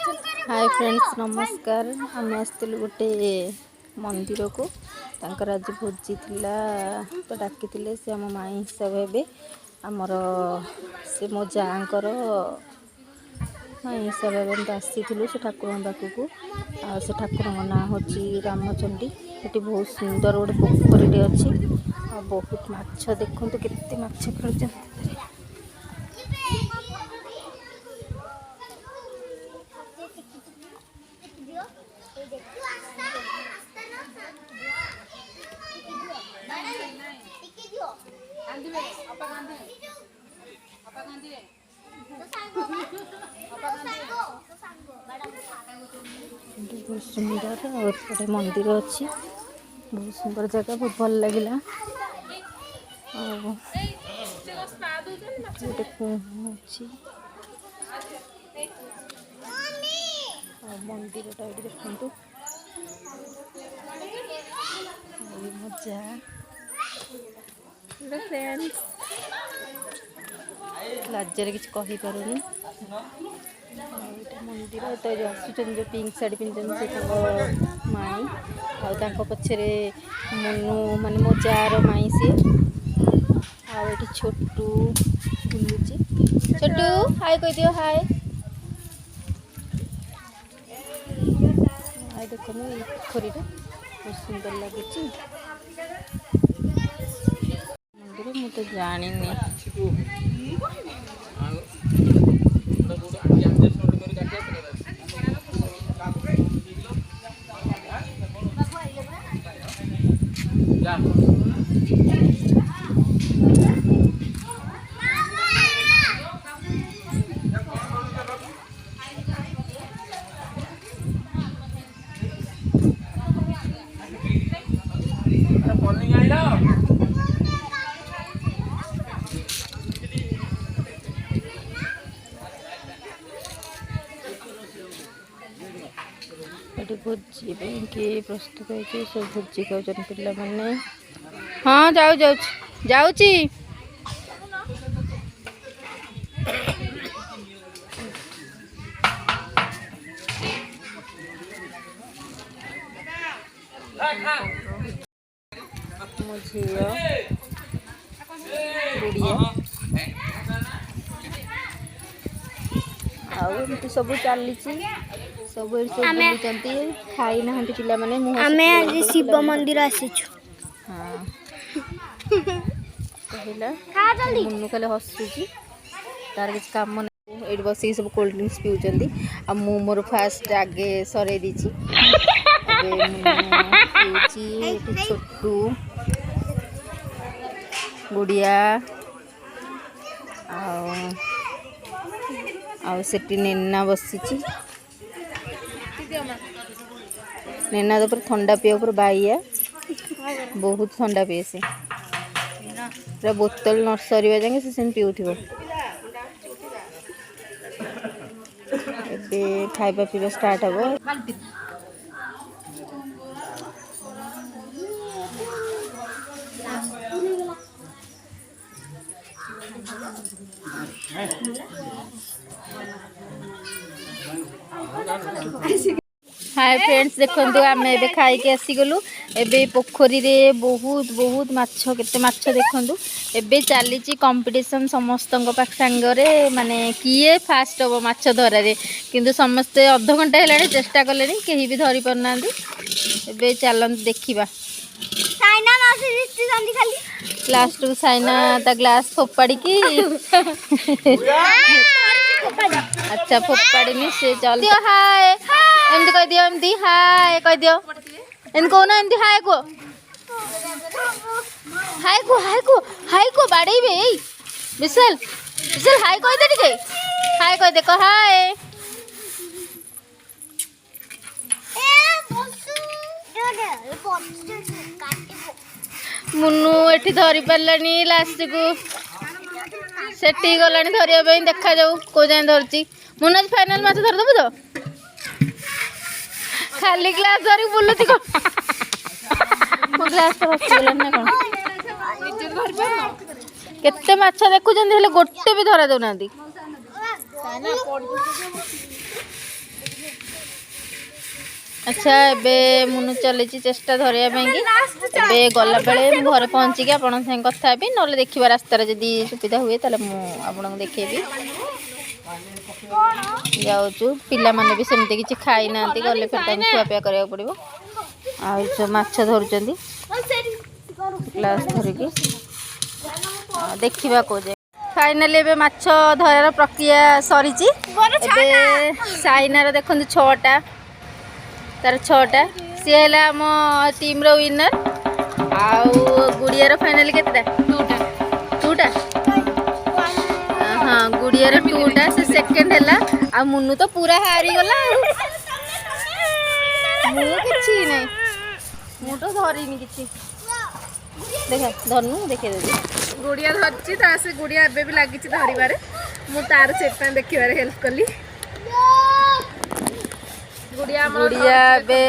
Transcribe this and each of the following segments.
Hi friends नमस्कार। आम आसलु गोटे मंदिर को तांकर आज भोजी थिला तो डाकी से आम माई हिसाब हे आमर से मो जाकर माई हिसाब हे आसी से ठाकुर पाखक आ से ठाकुर ना हूँ रामचंडी। ये बहुत सुंदर गोटे पोखरी अच्छी आ बहुत माछ देखु केते माछ खेलुछन। बहुत सुंदर और गोटे मंदिर अच्छी बहुत सुंदर जगह बहुत भल लगे। मंदिर देखु मजा लाजरे किसी कही पारुनी। मंदिर तो आसुचन जो पिंक साड़ी पिंधन से माई आ पछरे मनु माने मो जार माई सी आठ छोटू बुलुची। छोटू हाय कह दियो हाय। हाय देखो पोखरी बहुत सुंदर लगे मंदिर मु तो जानी भोजी कि प्रस्तुत हो सब भोजी खाऊन पिला मैंने। हाँ जाऊ जाऊँ मो झी गुड़िया आमती सब चली सब खाई ना पिला माने शिव मंदिर आसी हाँ कहला मुन्नू खाली हसुची तार किसी काम नहीं ये बस सब कोल्ड ड्रिंक्स पिउचंदी आ मु मोर फास्ट आगे सरे दीची छोटू गुड़िया आउटी नेना बसी नेना तो ठंडा पिया पर बाइया बहुत ठंडा पिए से पूरा बोतल न सर जाए से पीउथिबो। ए खाइबा पीवा स्टार्ट हम। हाय फ्रेंड्स देखो आम ए खाई आसीगलु ए पोखरी रे बहुत बहुत माछ केते माछ देखु एबे चली कंपटीशन समस्त सांगरे माने किए फास्ट हम माछ धरारे किंतु समस्ते अध घंटा है चेष्टा कले कहीं भी धरी पारना एबे चलत देखा लास्ट को साइना ता ग्लास फोपाड़ी की अच्छा फोपाड़ी से चल हाय एमती कह दियो एमती हाय कह दियो एमती कहो ना एमती हाय को हाय को हाय को हाय को बाड़े बे विशाल विशाल हाय कह दे टिके हाय कह दे कह हाय मुन्नू एठी धरी पारलानी लास्ट को सेठी गलानी धरिया पे देखा जाऊ को जाए धरची मुन्नू फाइनल माछ धर दबु तो खाली ग्लास धरी बुलुती को ग्लास तो बसगला ना कौन केते माछ देखुछन हेले गोटे भी धरा दउनांती अच्छा एबे मुनु चलेची चेष्टा धरिया पाई एबे गला बेले घरे पहुँचिकी आपन संग कथा हेबी नले देखिबा रास्तार जदी सुविधा हुए ताले मु आपन देखेबी जाऊचु पिला माने भी सेमते किछि खाई नांती गले फेर तांको खुआ पिया करिया पड़िबो आ जो माछ धरुचंदी ग्लास धरिकी देखिबा को जे फाइनली एबे माछ धरार प्रक्रिया सरीची एबे साइनार देखंतु 6टा तार 6टा सी है आम टीम रो विनर आउ गुड़ियार फाइनली केतेटा 2टा हाँ गुड़ियार 2टा से सेकंड है आ मुनु तो पूरा हारी गला मु किछि नै मु तो धरिनी किछि देखा धरनु देखे दे गुड़िया धरची ता से गुड़िया एबे भी लागी छि धरिबारे मु तार सेट देखिबारे हेल्प कली गुड़िया बे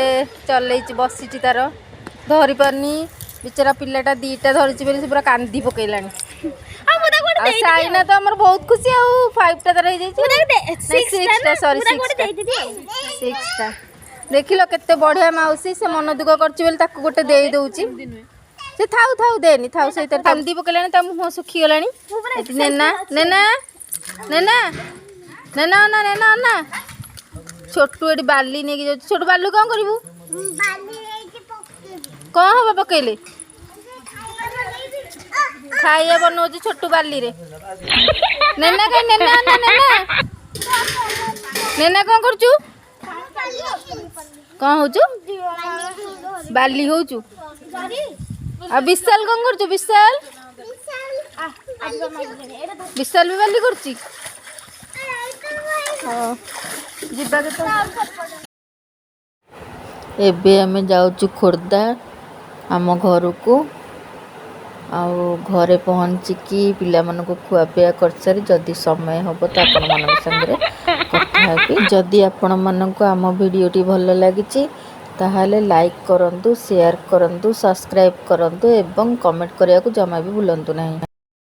चल बसी तार धरी पारनी बेचारा पिलाटा 2टा धरी बोली पूरा कांदी पकईला साइना तो आम बहुत खुशी आउ 5टा तार हो देख लो केते बढ़िया मौसी से मन दुख कर गोटे दे दौची से थाउ थाउ देनी थाउ से कांदी पकईला मुह सुखी गला नेना नेना नेना नेना ना नेना ना छोटू एटी बाली नहीं जाऊँ छोटू बालू कौन करू कौन हम पकईले खाइया बनाऊँ छोटू बाली रे नेना कहीं नेना ना नेना नेना कौन करुचु कौन होचु बाली होचु आ विशाल कौन करुचु विशाल विशाल भी बाली करुची हाँ जिबा के तो एबे आमे जाउचु खोर्धा आम घर को आउ घरे पहुँचिकी पिला मन को खुआ पिया कर सारी जदि समय हम तो आपण मन संगे कथा हेबी जदि आपण मन को आम वीडियोटी भल लगी ताहले लाइक करंतु शेयर करंतु सब्सक्राइब करंतु एवं कमेंट करिया को जमा भी भूलंतु नहीं।